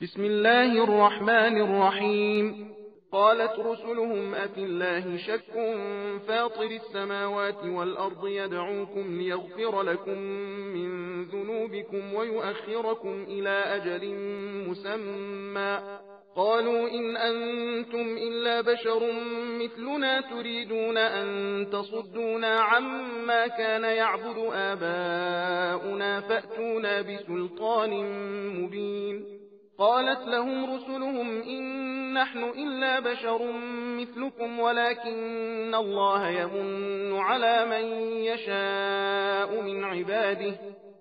بسم الله الرحمن الرحيم. قالت رسلهم أفي الله شك فاطر السماوات والأرض يدعوكم ليغفر لكم من ذنوبكم ويؤخركم إلى أجل مسمى قالوا إن أنتم إلا بشر مثلنا تريدون أن تصدونا عما كان يعبد آباؤنا فأتونا بسلطان مبين. قالت لهم رسلهم إن نحن إلا بشر مثلكم ولكن الله يمن على من يشاء من عباده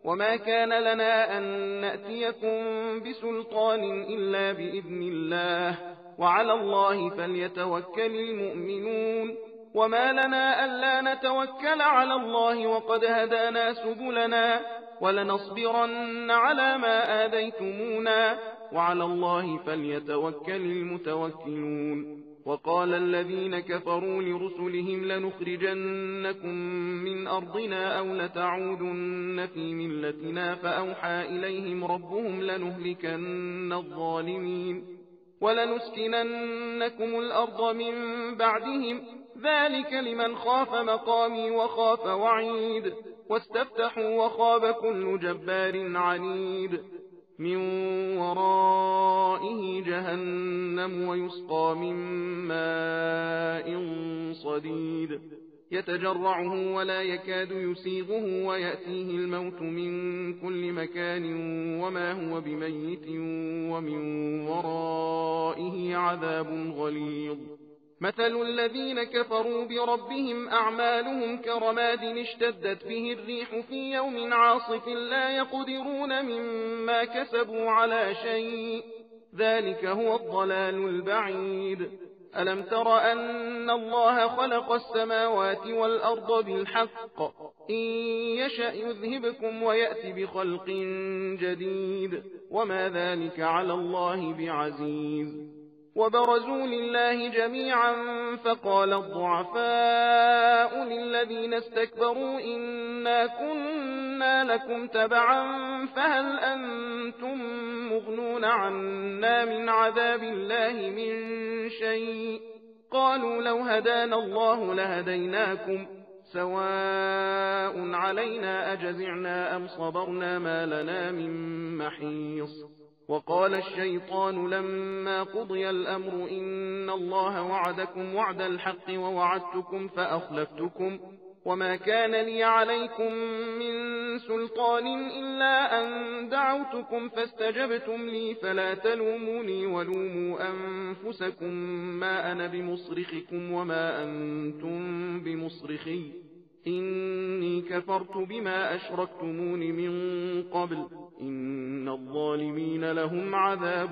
وما كان لنا أن نأتيكم بسلطان إلا بإذن الله وعلى الله فليتوكل المؤمنون. وما لنا ألا نتوكل على الله وقد هدانا سبلنا ولنصبرن على ما آذيتمونا وعلى الله فليتوكل المتوكلون. وقال الذين كفروا لرسلهم لنخرجنكم من أرضنا أو لتعودن في ملتنا فأوحى إليهم ربهم لنهلكن الظالمين ولنسكننكم الأرض من بعدهم ذلك لمن خاف مقامي وخاف وعيد واستفتحوا وخاب كل جبار عنيد. من ورائه جهنم ويسقى من ماء صديد يتجرعه ولا يكاد يسيغه ويأتيه الموت من كل مكان وما هو بميت ومن ورائه عذاب غليظ. مثل الذين كفروا بربهم أعمالهم كرماد اشتدت به الريح في يوم عاصف لا يقدرون مما كسبوا على شيء ذلك هو الضلال البعيد. ألم تر أن الله خلق السماوات والأرض بالحق إن يشأ يذهبكم ويأتي بخلق جديد وما ذلك على الله بعزيز. وبرزوا لله جميعا فقال الضعفاء للذين استكبروا إنا كنا لكم تبعا فهل أنتم مغنون عنا من عذاب الله من شيء قالوا لو هدانا الله لهديناكم سواء علينا أجزعنا أم صبرنا ما لنا من محيص. وقال الشيطان لما قضي الأمر إن الله وعدكم وعد الحق ووعدتكم فأخلفتكم وما كان لي عليكم من سلطان إلا أن دعوتكم فاستجبتم لي فلا تلوموني ولوموا أنفسكم ما أنا بمصرخكم وما أنتم بمصرخي إني كفرت بما أشركتمون من قبل إن الظالمين لهم عذاب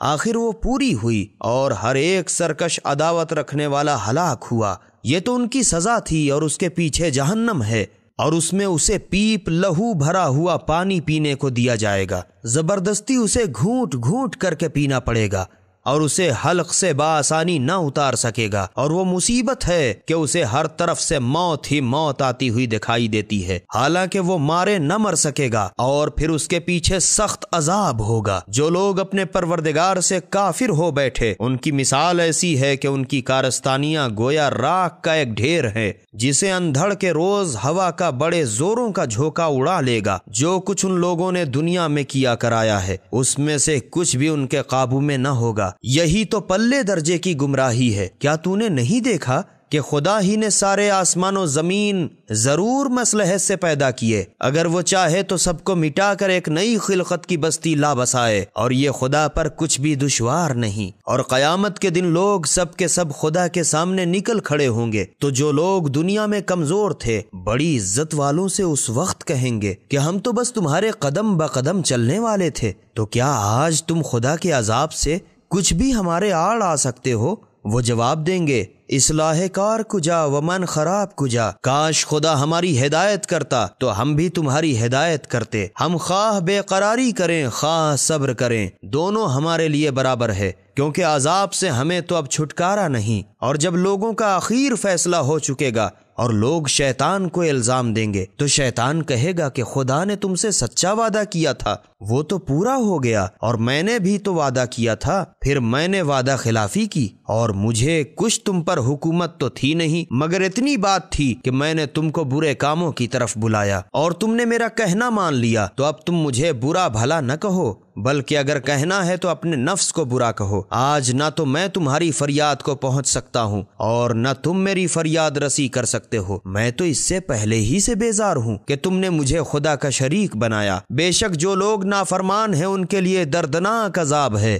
آخر وہ پوری ہوئی اور ہر ایک سرکش عداوت رکھنے والا ہلاک ہوا۔ یہ تو ان کی سزا تھی اور اس کے پیچھے جہنم ہے، اور اس میں اسے پیپ لہو بھرا ہوا پانی پینے کو دیا جائے گا۔ زبردستی اسے گھونٹ گھونٹ کر کے پینا پڑے گا اور اسے حلق سے بآسانی نہ اتار سکے گا، اور وہ مصیبت ہے کہ اسے ہر طرف سے موت ہی موت آتی ہوئی دکھائی دیتی ہے، حالانکہ وہ مارے نہ مر سکے گا، اور پھر اس کے پیچھے سخت عذاب ہوگا۔ جو لوگ اپنے پروردگار سے کافر ہو بیٹھے، ان کی مثال ایسی ہے کہ ان کی کارستانیاں گویا راکھ کا ایک ڈھیر ہے جسے اندھڑ کے روز ہوا کا بڑے زوروں کا جھونکا اڑا لے گا۔ جو کچھ ان لوگوں نے دنیا میں کیا کرایا ہے، اس میں سے کچھ بھی ان کے قابو میں نہ ہوگا۔ یہی تو پلے درجے کی گمراہی ہے۔ کیا تو نے نہیں دیکھا کہ خدا ہی نے سارے آسمان و زمین ضرور مصلحت سے پیدا کیے؟ اگر وہ چاہے تو سب کو مٹا کر ایک نئی خلقت کی بستی لا بسائے، اور یہ خدا پر کچھ بھی دشوار نہیں۔ اور قیامت کے دن لوگ سب کے سب خدا کے سامنے نکل کھڑے ہوں گے، تو جو لوگ دنیا میں کمزور تھے بڑی عزت والوں سے اس وقت کہیں گے کہ ہم تو بس تمہارے قدم بقدم چلنے والے تھے، تو کیا آج تم خدا کے عذاب سے کچھ بھی ہمارے آڑ آ سکتے ہو؟ وہ جواب دیں گے، اصلاح کار کجا ومن خراب کجا، کاش خدا ہماری ہدایت کرتا تو ہم بھی تمہاری ہدایت کرتے۔ ہم خواہ بے قراری کریں خواہ صبر کریں، دونوں ہمارے لیے برابر ہے، کیونکہ عذاب سے ہمیں تو اب چھٹکارا نہیں۔ اور جب لوگوں کا اخیر فیصلہ ہو چکے گا اور لوگ شیطان کو الزام دیں گے، تو شیطان کہے گا کہ خدا نے تم سے سچا وعدہ کیا تھا، وہ تو پورا ہو گیا، اور میں نے بھی تو وعدہ کیا تھا، پھر میں نے وعدہ خلافی کی، اور مجھے کچھ تم پر حکومت تو تھی نہیں، مگر اتنی بات تھی کہ میں نے تم کو برے کاموں کی طرف بلایا، اور تم نے میرا کہنا مان لیا، تو اب تم مجھے برا بھلا نہ کہو، بلکہ اگر کہنا ہے تو اپنے نفس کو برا کہو۔ آج نہ تو میں تمہاری فریاد کو پہنچ سکتا ہوں اور نہ تم میری فریاد رسی کر سکتے ہو۔ میں تو اس سے پہلے ہی سے بیزار ہوں کہ تم نے مجھے خدا کا شریک بنایا۔ بے شک جو لوگ نافرمان ہیں ان کے لیے دردناک عذاب ہے۔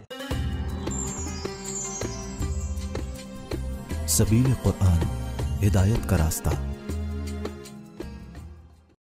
سبیل قرآن، ہدایت کا راستہ۔